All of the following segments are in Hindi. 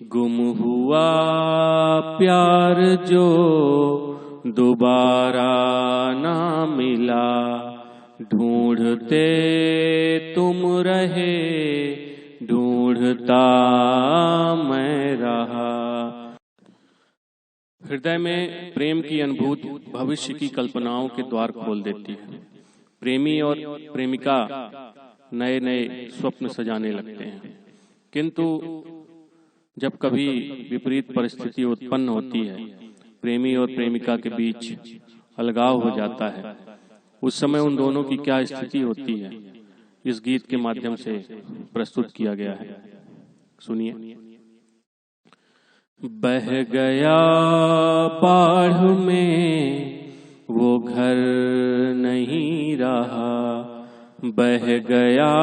गुम हुआ प्यार जो दोबारा ना मिला, ढूंढते तुम रहे, ढूंढता मैं रहा। हृदय में प्रेम की अनुभूति भविष्य की कल्पनाओं के द्वार खोल देती है। प्रेमी और प्रेमिका नए नए स्वप्न सजाने लगते हैं, किंतु जब कभी विपरीत परिस्थिति उत्पन्न होती है, प्रेमी और प्रेमिका के बीच अलगाव हो जाता है, उस समय उन दोनों की क्या स्थिति होती है, इस गीत के माध्यम से प्रस्तुत किया गया है। सुनिए। बह गया बाढ़ में वो घर नहीं रहा, बह गया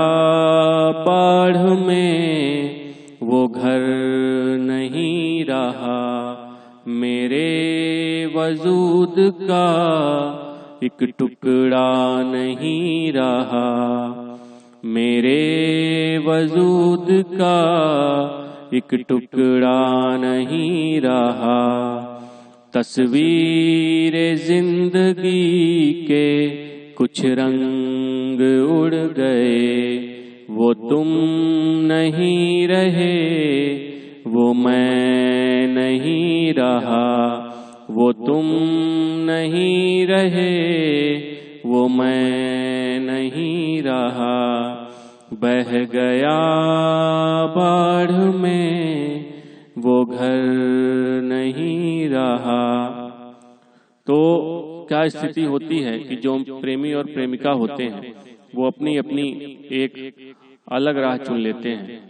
बाढ़ में वो घर नहीं रहा, मेरे वजूद का एक टुकड़ा नहीं रहा, मेरे वजूद का एक टुकड़ा नहीं रहा। तस्वीर जिंदगी के कुछ रंग उड़ गए, वो तुम नहीं रहे, वो मैं नहीं रहा, वो तुम नहीं रहे, वो मैं नहीं रहा। बह गया बाढ़ में वो घर नहीं रहा। तो क्या स्थिति होती है कि जो प्रेमी और प्रेमिका होते हैं वो अपनी अपनी एक अलग राह चुन लेते हैं।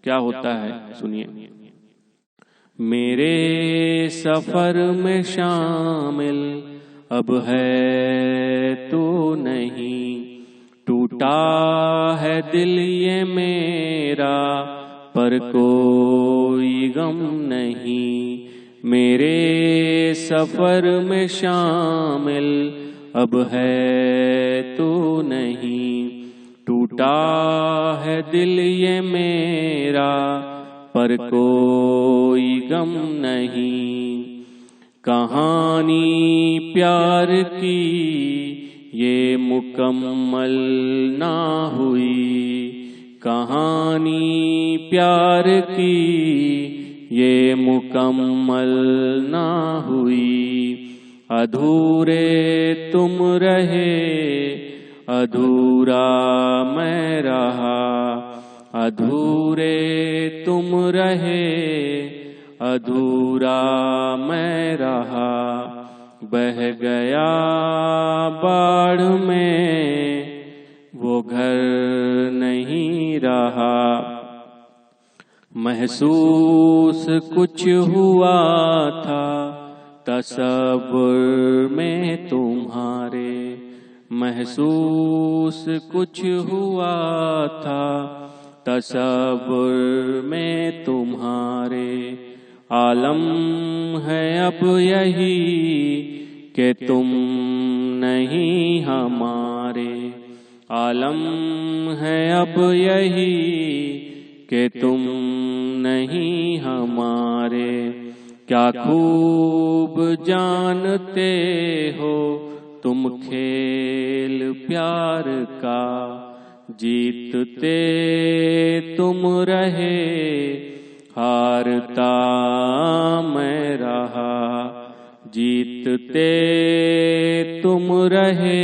क्या होता है, सुनिए। मेरे सफर में शामिल अब है तू नहीं, टूटा है दिल ये मेरा पर कोई गम नहीं। मेरे सफर में शामिल अब है तू नहीं, टूटा है दिल ये मेरा पर कोई गम नहीं। कहानी प्यार की ये मुकम्मल ना हुई, कहानी प्यार की ये मुकम्मल ना हुई। अधूरे तुम रहे, अधूरा मैं रहा, अधूरे तुम रहे, अधूरा मैं रहा। बह गया बाढ़ में वो घर नहीं रहा। महसूस कुछ हुआ था तसव्वुर में तुम्हारे, महसूस कुछ हुआ था तसव्वुर में तुम्हारे। आलम है अब यही कि तुम नहीं हमारे, आलम है अब यही कि तुम नहीं हमारे। क्या खूब जानते हो तुम खेल प्यार का, जीतते तुम रहे, हारता मैं रहा। जीतते तुम रहे,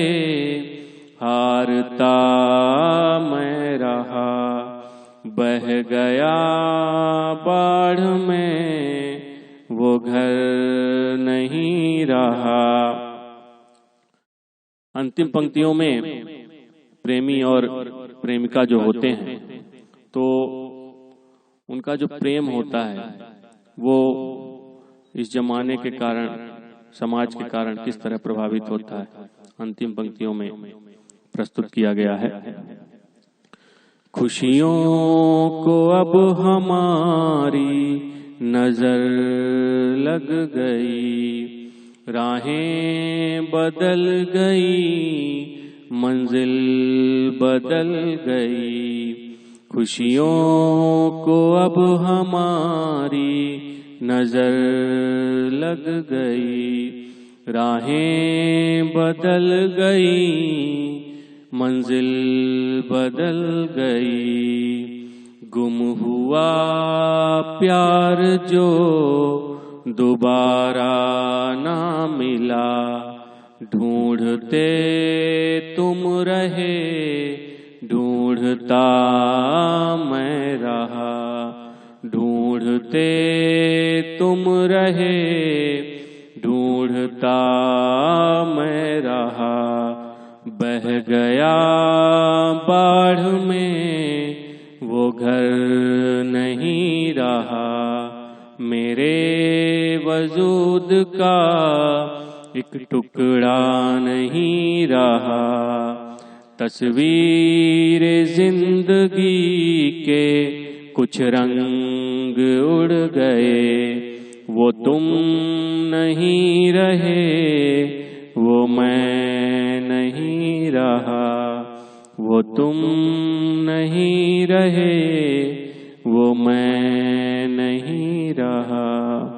हारता मैं रहा। बह गया बाढ़ में वो घर नहीं रहा। अंतिम पंक्तियों में प्रेमी और प्रेमिका जो होते हैं तो उनका जो प्रेम होता है वो इस जमाने के कारण, समाज के कारण किस तरह प्रभावित होता है, अंतिम पंक्तियों में प्रस्तुत किया गया है। खुशियों को अब हमारी नजर लग गई, राहें बदल गई, मंजिल बदल गई। खुशियों को अब हमारी नजर लग गई, राहें बदल गई, मंजिल बदल गई। गुम हुआ प्यार जो दोबारा ना मिला, ढूंढते तुम रहे, ढूंढता मैं रहा। ढूंढते तुम रहे, ढूंढता मैं रहा। बह गया बाढ़ में वो घर नहीं रहा, मेरे वजूद का एक टुकड़ा नहीं रहा। तस्वीर जिंदगी के कुछ रंग उड़ गए, वो तुम नहीं रहे, वो मैं नहीं रहा। वो तुम नहीं रहे, वो मैं नहीं रहा।